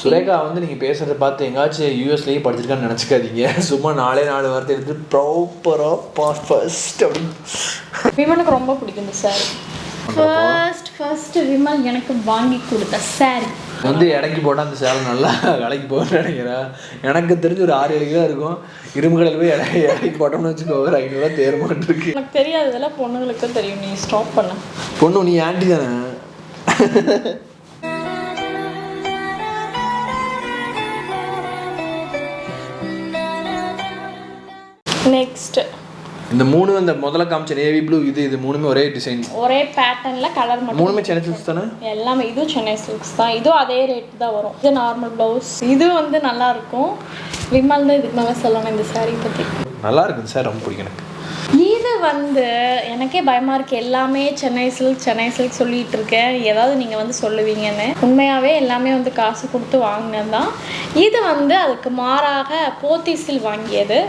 சுரேகா வந்து நீங்கள் பேசுகிறத பார்த்து எங்காச்சும் யூஎஸ்லேயே படிச்சிருக்கான்னு நினச்சிக்காதீங்க. சும்மா 4 வார்த்தை எடுத்து ப்ராப்பராக ஃபர்ஸ்ட் அப்படின்னு. விமலுக்கு ரொம்ப பிடிக்கும் இந்த சாரி. ஃபர்ஸ்ட் விமல் எனக்கு வாங்கி கொடுத்த சாரி வந்து இடைக்கு போட்டால் அந்த சேலை நல்லா விலைக்கு போகணும்னு நினைக்கிறேன். எனக்கு தெரிஞ்சு ஒரு 6-7 கிலோ இருக்கும். இரும்பு கடையில் போய் இடைக்கு போட்டோம்னு வச்சுக்கோ, ஒரு 500 ரூபா தேர்மான் இருக்கு. எனக்கு தெரியாததெல்லாம் பொண்ணுங்களுக்கு தெரியும். நீ ஸ்டாப் பண்ண. பொண்ணு நீ ஆண்டி தானே. நெக்ஸ்ட் இந்த 3 இந்த முதல்ல காமிச்ச நேவி ப்ளூ இது 3மே ஒரே டிசைன், ஒரே பேட்டர்ன்ல கலர் மட்டும். 3மே சென்னை சில்க்ஸ் தானே. எல்லாமே இது சென்னை சில்க்ஸ் தான். இதுவும் அதே ரேட் தான் வரும். இது நார்மல் ப்ளவுஸ். இது வந்து நல்லா இருக்கும். விமல் தான் இதுக்கு மேலே சொல்லணும் இந்த சாரி பற்றி. நல்லா இருக்குது சார், ரொம்ப பிடிக்கும் எனக்கு. இது வந்து எனக்கே பயமாக இருக்குது. எல்லாமே சென்னை சில்க் சொல்லிகிட்டு இருக்கேன். ஏதாவது நீங்கள் வந்து சொல்லுவீங்கன்னு. உண்மையாகவே எல்லாமே வந்து காசு கொடுத்து வாங்கினது தான். இது வந்து அதுக்கு மாறாக போத்தீஸில் வாங்கியது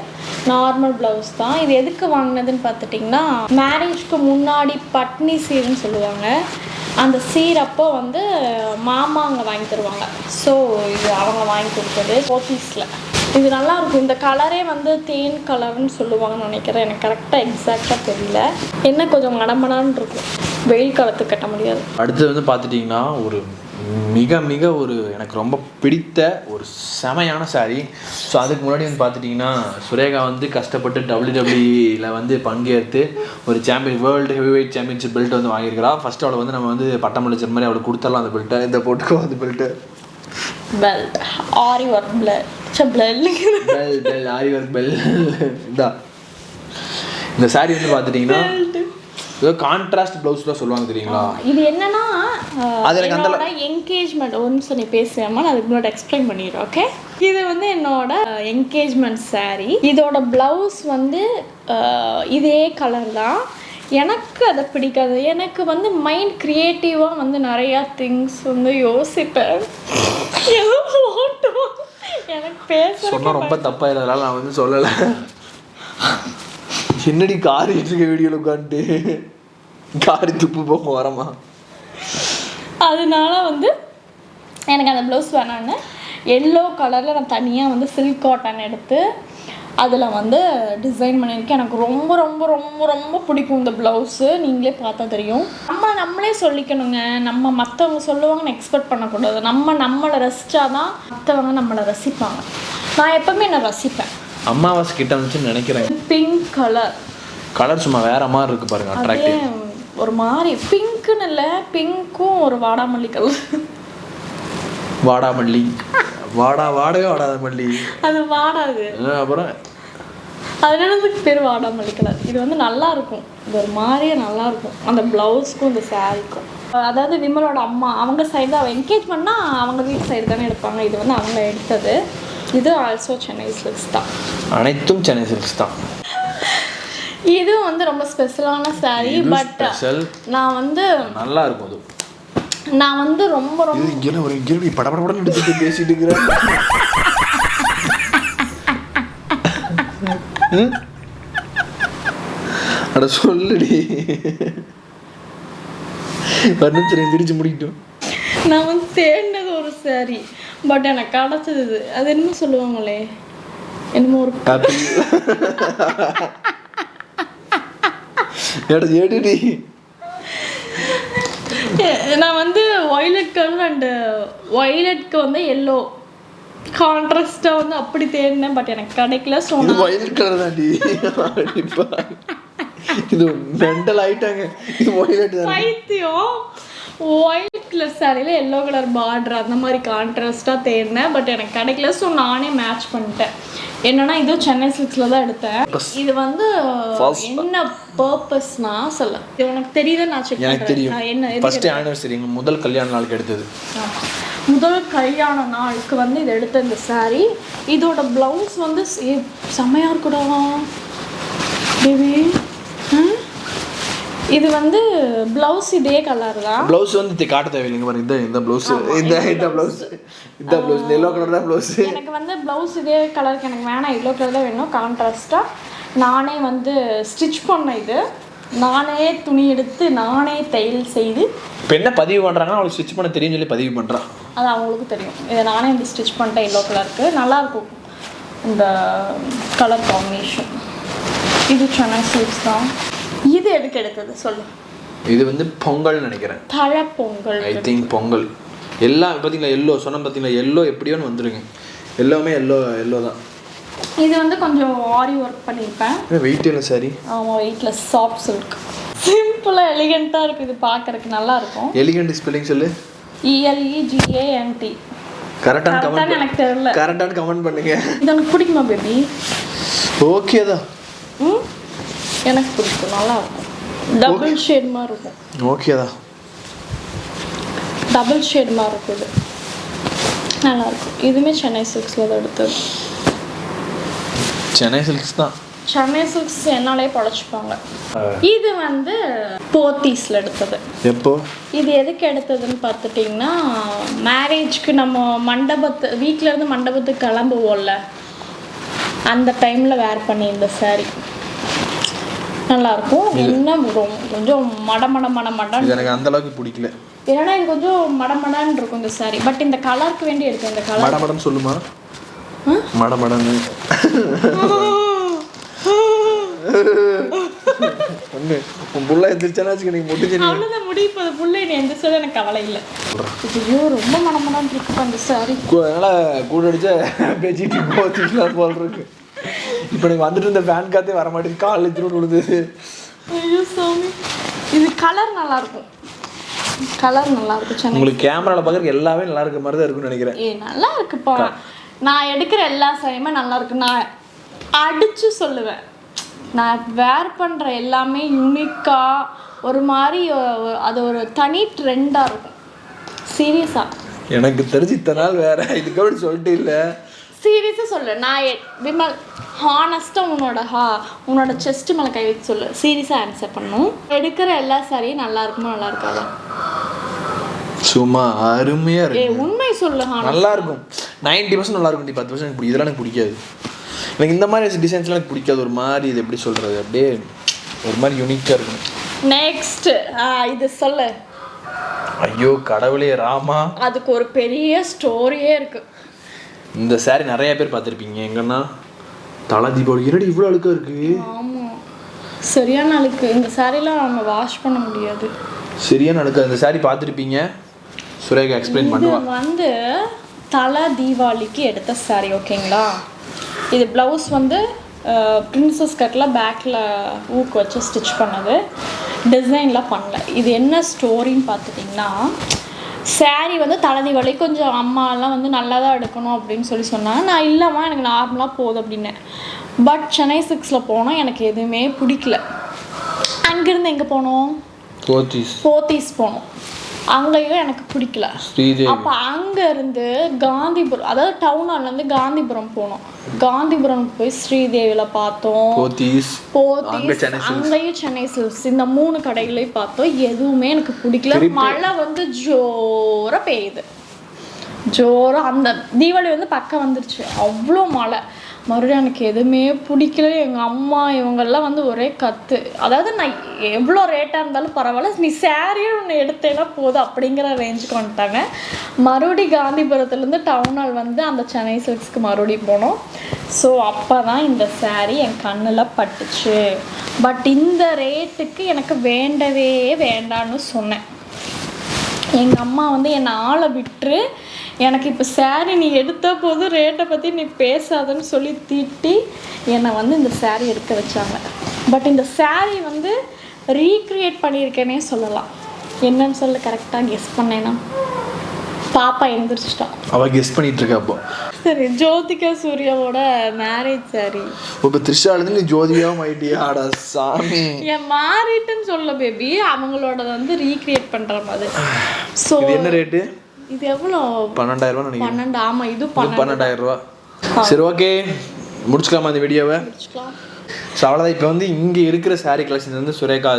நார்மல் ப்ளவுஸ் தான். இது எதுக்கு வாங்கினதுன்னு பார்த்துட்டிங்கன்னா, மேரேஜ்க்கு முன்னாடி பட்னி சீர்னு சொல்லுவாங்க. அந்த சீர் அப்போ வந்து மாமா அங்கே வாங்கி தருவாங்க. ஸோ இது அவங்க வாங்கி கொடுத்தது போத்தீஸில். இது நல்லாயிருக்கும். இந்த கலரே வந்து தேன் கலர்னு சொல்லுவாங்கன்னு நினைக்கிறேன். எனக்கு கரெக்டாக எக்ஸாக்டாக தெரியல. என்ன கொஞ்சம் மடமடான்னு இருக்கும். வெயில் காலத்துக்கு கட்ட முடியாது. அடுத்து வந்து பார்த்துட்டிங்கன்னா ஒரு மிக ஒரு எனக்கு ரொம்ப பிடித்த ஒரு செமையான சாரீ. ஸோ அதுக்கு முன்னாடி வந்து பார்த்துட்டிங்கன்னா, சுரேகா வந்து கஷ்டப்பட்டு WWE வந்து பங்கேற்று ஒரு world heavy weight championship belt வந்து வாங்கியிருக்கிறா. ஃபஸ்ட்டு அவளை வந்து நம்ம வந்து பட்டம் அளிச்ச மாதிரி அவளுக்கு கொடுத்துடலாம் அந்த பெல்ட்டை. இந்த போட்டுக்கோ அந்த பெல்ட்டு. பெல்ட் ஆரி ஒர்க் பெல் ஆரி ஒர்க் பெல் இதான். இந்த சாரீ வந்து பார்த்துட்டிங்கன்னா ஏதோ கான்ட்ராஸ்ட் ப்ளவுஸ்லாம் சொல்லுவாங்க தெரியுங்களா. இது என்னன்னா, என்னோட என்கேஜ்மெண்ட் ஒன்ஸ் நீ பேசுவேமா, நான் அதுக்கு முன்னாடி எக்ஸ்பிளைன் பண்ணிடுறேன். ஓகே, இது வந்து என்னோட என்கேஜ்மெண்ட் சாரீ. இதோட ப்ளவுஸ் வந்து இதே கலர் தான். எனக்கு அதை பிடிக்காது. எனக்கு வந்து மைண்ட் க்ரியேட்டிவாக வந்து நிறையா திங்ஸ் வந்து யோசிப்பேன். எனக்கு பேச சொன்னால் ரொம்ப தப்பாயிடுறதுனால நான் வந்து சொல்லலை. என்னடி கார் இருக்க வீடியோவில் உட்காந்துட்டு காரி துப்பு போக வரமா. அதனால வந்து எனக்கு அந்த ப்ளவுஸ் வேணான்னு எல்லோ கலரில் நான் தனியாக வந்து சில்க் காட்டன் எடுத்து அதில் வந்து டிசைன் பண்ணியிருக்கேன். எனக்கு ரொம்ப ரொம்ப ரொம்ப ரொம்ப பிடிக்கும் இந்த ப்ளவுஸு. நீங்களே பார்த்தா தெரியும். நம்மளே சொல்லிக்கணுங்க. நம்ம மற்றவங்க சொல்லுவாங்கன்னு எக்ஸ்பெக்ட் பண்ணக்கூடாது. நம்மளை ரசித்தா தான் மற்றவங்க நம்மளை ரசிப்பாங்க. நான் எப்போவுமே என்னை ரசிப்பேன். அம்மாவாசை கிட்ட வந்துச்சுன்னு நினைக்கிறேன். பிங்க் கலர் சும்மா வேற மாதிரி இருக்கு பாருங்க. அட்ராக்டிவ் ஒரு மாதிரி பிங்க்குன்னு இல்லை, பிங்க்கும் ஒரு வாடாமல்லி கலர். வாடாமல்லி வாடவே வாடாத மல்லி. அது வாடாது. அப்புறம் அதனால அதுக்கு பேர் வாடாமல்லி கலர். இது வந்து நல்லா இருக்கும். இது ஒரு மாதிரியே நல்லா இருக்கும் அந்த ப்ளவுஸ்க்கும் இந்த சாரீக்கும். அதாவது விமலோட அம்மா அவங்க சைடு தான். என்கேஜ்மெண்ட்னா அவங்க வீட்டு சைடு தானே எடுப்பாங்க. இது வந்து அவங்க எடுத்தது. இது ஆல்சோ சென்னை சில்க்ஸ் தான். அனைத்தும் சென்னை சில்க்ஸ் தான். இது வந்து ரொம்ப ஸ்பெஷலான சாரீ. பட் நான் வந்து நல்லா இருக்கும். அது நான் வந்து ரொம்ப ரொம்ப இங்கே ஒரு இங்கே படபடன்னு எடுத்துட்டு பேசிட்டு இருக்கிறேன். அட சொல்லுடி. வர்ணத்திரை திரிச்சு முடிக்கிட்டோம். நான் வந்து தேடினது ஒரு சாரி. பட் எனக்கு கிடச்சது அது என்ன சொல்லுவாங்களே, என்னமோ ஒரு எடுடி. நான் வந்து வயலட் கலர் அண்டு வயலட்க்கு வந்து எல்லோ கான்ட்ராஸ்டாக வந்து அப்படி தேடினேன். பட் எனக்கு கிடைக்கல. ஸோ வயலட் கலர் தான்டி. இது மெண்டல் ஆயிட்டாங்க. இது வயலட் தான். பைத்தியம். ஒயிட் கலர் சாரியில் எல்லோ கலர் பார்டர் அந்த மாதிரி கான்ட்ராஸ்டாக தேடினேன். பட் எனக்கு கிடைக்கல. ஸோ நானே மேட்ச் பண்ணிட்டேன். என்னன்னா இது சென்னை சில்க்ஸில் தான் எடுத்தேன். இது வந்து என்ன பர்பஸ்னா சொல்ல இது உனக்கு தெரியுது. நான் செக் எனக்கு தெரியும். என்ன ஃபர்ஸ்ட் ஆனிவர்சரி முதல் கல்யாண நாளுக்கு எடுத்தது. முதல் கல்யாண நாளுக்கு வந்து இது எடுத்த இந்த சாரீ. இதோட ப்ளவுஸ் வந்து செம்மையாக இருக்குடா பேபி. இது வந்து ப்ளவுஸ் இதே கலர் தான். ப்ளவுஸ் வந்து காட்ட தேவையில்லைங்க பாருங்க. இந்த ப்ளவுஸ் இந்த ப்ளவுஸ் இந்த எல்லோ கலர் தான் ப்ளவுஸ். எனக்கு வந்து ப்ளவுஸ் இதே கலருக்கு எனக்கு வேணாம். எல்லோ கலர் தான் வேணும் கான்ட்ராஸ்டாக. நானே வந்து ஸ்டிச் பண்ணேன். இது நானே துணி எடுத்து நானே தையல் செய்து. இப்போ என்ன பதிவு பண்ணுறாங்கன்னா அவளுக்கு ஸ்டிச் பண்ண தெரியும்னு சொல்லி பதிவு பண்ணுறான். அது அவங்களுக்கு தெரியும். இதை நானே இந்த ஸ்டிச் பண்ணிட்டேன். எல்லோ கலருக்கு நல்லாயிருக்கும் இந்த கலர் காம்பினேஷன். இது சென்னை சில்க்ஸ் தான். இது எதுக்கு எடுத்தது சொல்லு. இது வந்து பொங்கல்னு நினைக்கிறேன். தழை பொங்கல். I think Pongal. எல்லாம் பார்த்தீங்களா எல்லோ சொன்ன பார்த்தீங்களா எல்லோ எப்படியோன்னு வந்துருங்க. எல்லாமே எல்லோ தான். இது வந்து கொஞ்சம் ஆரி ஒர்க் பண்ணியிருப்பேன். வெயிட் இல்லை சாரி. ஆமாம் வெயிட்டில் சாஃப்ட் சில்க். சிம்பிளாக எலிகெண்ட்டாக இருக்குது. இது பார்க்குறதுக்கு நல்லாயிருக்கும். எலிகெண்ட் ஸ்பெல்லிங் சொல்லு. ELEGANT. கரெக்டான கமெண்ட் எனக்கு தெரியல. கரெக்டான கமெண்ட் பண்ணுங்க. இது எனக்கு பிடிக்குமா பேபி? ஓகே தான். எனக்கு பிடிக்கும். நல்லா இருக்கும். டபுள் ஷேட் மாதிரி இருக்கும். ஓகே தான். டபுள் ஷேட் மாதிரி இருக்குது. நல்லாயிருக்கும். இதுவுமே சென்னை சில்க்ஸில் தான் எடுத்தது. சென்னை சில்க்ஸ் தான். சென்னை சில்க்ஸ் என்னாலே படைச்சிப்பாங்க. இது வந்து போத்தீஸில் எடுத்தது. எப்போ இது எதுக்கு எடுத்ததுன்னு பார்த்துட்டிங்கன்னா மேரேஜ்க்கு நம்ம வீட்டிலேருந்து மண்டபத்துக்கு கிளம்புவோம்ல அந்த டைமில் வேர் பண்ணியிருந்த சாரீ. நல்லாயிருக்கும். என்ன கொஞ்சம் மடமடன். எனக்கு அந்தளவுக்கு பிடிக்கல. ஏன்னா இது கொஞ்சம் மடமடான்னு இருக்கும் இந்த சாரீ. பட் இந்த கலருக்கு வேண்டி எடுத்தேன். இந்த கலர் மடமடன் சொல்லுமா? மடமடன் ஒன்று உன் புள்ள எந்திரிச்சானா நீங்கள் முடிஞ்சு அவ்வளோதான் முடிப்பு. அது புள்ள நீ எந்திரிச்சது எனக்கு கவலை இல்லை. ஐயோ ரொம்ப மடமடான்னு இருக்கு அந்த சாரீ. அதனால் கூட அடிச்சா பேச்சிட்டு போச்சுக்கலாம் போல் இருக்கு. இப்போ நீங்கள் வந்துட்டு இந்த ஃபேன் காற்றே வர மாட்டேங்குது. காலில் திரும்ப விழுது. ஐயோ சாமி. இது கலர் நல்லாயிருக்கும். கலர் நல்லாயிருக்கும். உங்களுக்கு கேமராவில் பார்க்குறதுக்கு எல்லாமே நல்லா இருக்க மாதிரி தான் இருக்குன்னு நினைக்கிறேன். நல்லா இருக்குப்பா. நான் எடுக்கிற எல்லா சாரியுமே நல்லா இருக்கு. நான் அடித்து சொல்லுவேன். நான் வேர் பண்ணுற எல்லாமே யூனிக்காக ஒரு மாதிரி அது ஒரு தனி ட்ரெண்டாக இருக்கும். சீரியஸாக எனக்கு தெரிஞ்சு இத்தனை நாள் வேற இதுக்கு சொல்லிட்டு இல்லை. சீரியஸாக சொல்லு. நான் விமல் ஹானஸ்ட்டாக உன்னோட செஸ்ட்டு மேலே கை வச்சு சொல்லு. சீரியஸாக ஆன்சர் பண்ணும். எடுக்கிற எல்லா சாரியும் நல்லா இருக்குமா நல்லா இருக்காதா? சும்மா அருமையாக இருக்கு. உண்மை சொல்லு. நல்லா இருக்கும். 90% நல்லா இருக்கும். 10% எனக்கு பிடிக்கும். இதெல்லாம் எனக்கு பிடிக்காது. எனக்கு இந்த மாதிரி டிசைன்ஸ்லாம் எனக்கு பிடிக்காது. ஒரு மாதிரி இது எப்படி சொல்கிறது அப்படியே ஒரு மாதிரி யூனிக்காக இருக்கும். நெக்ஸ்ட்டு இது சொல்லு. ஐயோ கடவுளே ராமா. அதுக்கு ஒரு பெரிய ஸ்டோரியே இருக்குது. இந்த சாரி நிறைய பேர் பார்த்துருப்பீங்க. எங்கன்னா தலை தீபாவளி இரடி இவ்வளோ அழுக்காக இருக்குது. ஆமாம் சரியான அழுக்கு. இந்த சாரீலாம் நம்ம வாஷ் பண்ண முடியாது. சரியான அழுக்கு. இந்த சாரி பார்த்துருப்பீங்க. சுரேகா எக்ஸ்பிளைன் பண்ணுவா. இது வந்து தலை தீபாவளிக்கு எடுத்த சாரி. ஓகேங்களா. இது ப்ளவுஸ் வந்து பிரின்சஸ் கட்டில் பேக்கில் ஊக்கு வச்சு ஸ்டிச் பண்ணது. டிசைன்லாம் பண்ணல. இது என்ன ஸ்டோரின்னு பார்த்துட்டிங்கன்னா சாரீ வந்து தலை தீபாவளி கொஞ்சம் அம்மாலாம் வந்து நல்லா தான் எடுக்கணும் அப்படின்னு சொன்னாங்க. நான் இல்லைம்மா எனக்கு நார்மலாக போதும் அப்படின்னேன். பட் சென்னை சில்க்ஸில் போனால் எனக்கு எதுவுமே பிடிக்கல. அங்கேருந்து எங்கே போனோம்? போத்தீஸ் போனோம். அங்கேயும் எனக்கு பிடிக்கல. அப்போ அங்கேருந்து காந்திபுரம், அதாவது டவுன் ஹால்லேருந்து காந்திபுரம் போனோம். காந்திபுரம் போய் ஸ்ரீதேவியில் பார்த்தோம். போத்தீஸ் அங்கேயும் சென்னை சில்க்ஸ். இந்த 3 கடைகளையும் பார்த்தோம். எதுவுமே எனக்கு பிடிக்கல. மழை வந்து ஜோராக பெய்யுது. ஜோராக அந்த தீபாவளி வந்து பக்கம் வந்துருச்சு. அவ்வளோ மழை. மறுபடியும் எனக்கு எதுவுமே பிடிக்கல. எங்கள் அம்மா இவங்கெல்லாம் வந்து ஒரே கற்று. அதாவது நான் எவ்வளோ ரேட்டாக இருந்தாலும் பரவாயில்ல, நீ சாரியும் ஒன்று எடுத்தேன்னா போதும் அப்படிங்கிற ரேஞ்சுக்கு வந்துட்டாங்க. மறுபடியும் காந்திபுரத்துலேருந்து டவுன் ஹால் வந்து அந்த சென்னை சில்க்ஸ்க்கு மறுபடியும் போனோம். ஸோ அப்போ தான் இந்த சாரீ என் கண்ணில் பட்டுச்சு. பட் இந்த ரேட்டுக்கு எனக்கு வேண்டவே வேண்டான்னு சொன்னேன். எங்கள் அம்மா வந்து என்னை ஆளை விட்டுரு, எனக்கு இப்போ சாரீ நீ எடுத்த போது ரேட்டை பற்றி நீ பேசாதன்னு சொல்லி திட்டி என்னை வந்து இந்த சாரீ எடுக்க வச்சாங்க. பட் இந்த சாரீ வந்து ரீக்ரியேட் பண்ணியிருக்கேனே சொல்லலாம். என்னன்னு சொல்ல கரெக்டாக கெஸ் பண்ணேன்னா பாப்பா எழுந்திரிச்சிட்டான். அவள் கெஸ் பண்ணிட்டு இருக்கா. அப்போ சரி, ஜோதிகா சூர்யாவோட மேரேஜ் சாரீ. இப்போ த்ரிஷாலேருந்து நீ ஜோதிகாவும் ஐடியாடா சாமி. என் மாறிட்டுன்னு சொல்ல பேபி, அவங்களோட வந்து ரீக்ரியேட் பண்ணுற மாதிரி. ஸோ என்ன ரேட்டு? இது எவ்வளோ? 12,000 நினைக்கிறேன். 12. ஆமாம், இது 12,000 ரூபா. சரி ஓகே, முடிச்சுக்கலாமா அந்த வீடியோவை? முடிச்சுக்கலாம். ஸோ அவ்வளோதான். இப்போ வந்து இங்கே இருக்கிற சாரீ கலெக்ஷன் வந்து சுரேகா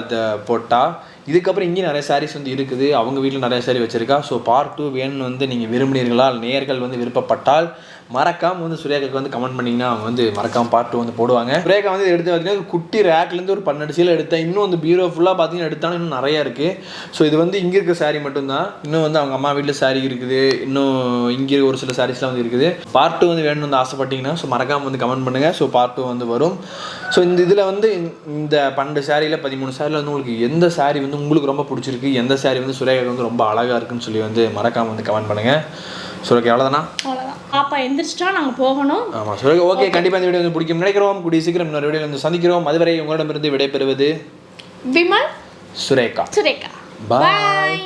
போட்டா. இதுக்கப்புறம் இங்கேயும் நிறைய சாரீஸ் வந்து இருக்குது, அவங்க வீட்டில் நிறைய சாரீ வச்சுருக்கா. ஸோ பார்ட் 2 வேணும்னு வந்து நீங்கள் விரும்பினீர்களா, நேயர்கள் வந்து விருப்பப்பட்டால் மறக்காமல் வந்து சுரேகாவுக்கு வந்து கமெண்ட் பண்ணிங்கன்னா அவங்க வந்து மறக்காமல் பார்ட் 2 வந்து போடுவாங்க. சுரேகா வந்து எடுத்து பார்த்தீங்கன்னா குட்டி ரேக்லேருந்து ஒரு 12 சீலை எடுத்தேன். இன்னும் வந்து பீரோ ஃபுல்லாக பார்த்தீங்கன்னா எடுத்தாலும் இன்னும் நிறையா இருக்குது. ஸோ இது வந்து இங்கே இருக்க சாரீ மட்டும்தான். இன்னும் வந்து அவங்க அம்மா வீட்டில் சாரீ இருக்குது, இன்னும் இங்கே ஒரு சில சாரீஸ்லாம் வந்து இருக்குது. பார்ட் 2 வந்து வேணும்னு வந்து ஆசைப்பட்டீங்கன்னா ஸோ மறக்காமல் வந்து கமெண்ட் பண்ணுங்கள். ஸோ பார்ட் 2 வந்து வரும். ஸோ இந்த இதில் வந்து இந்த 12 சாரியில் 13 சாரியில் வந்து உங்களுக்கு எந்த சாரீ வந்து உங்களுக்கு ரொம்ப பிடிச்சிருக்கு, எந்த சாரீ வந்து சுரேகாவுக்கு வந்து ரொம்ப அழகாக இருக்குன்னு சொல்லி வந்து மறக்காமல் வந்து கமெண்ட் பண்ணுங்கள். சுரேகா அவ்வளோதானா? அவ்வளோதான். பாப்பா எந்திரிச்சிட்டா நாங்கள் போகணும். ஆமாம் சுரேகா, ஓகே. கண்டிப்பாக இந்த வீடியோ வந்து பிடிக்கும் நினைக்கிறோம். கூடிய சீக்கிரம் இன்னொரு வீடியோ வந்து சந்திக்கிறோம். அதுவரை உங்களிடமிருந்து விடைபெறுவது விமல், சுரேகா. சுரேகா. பாய்.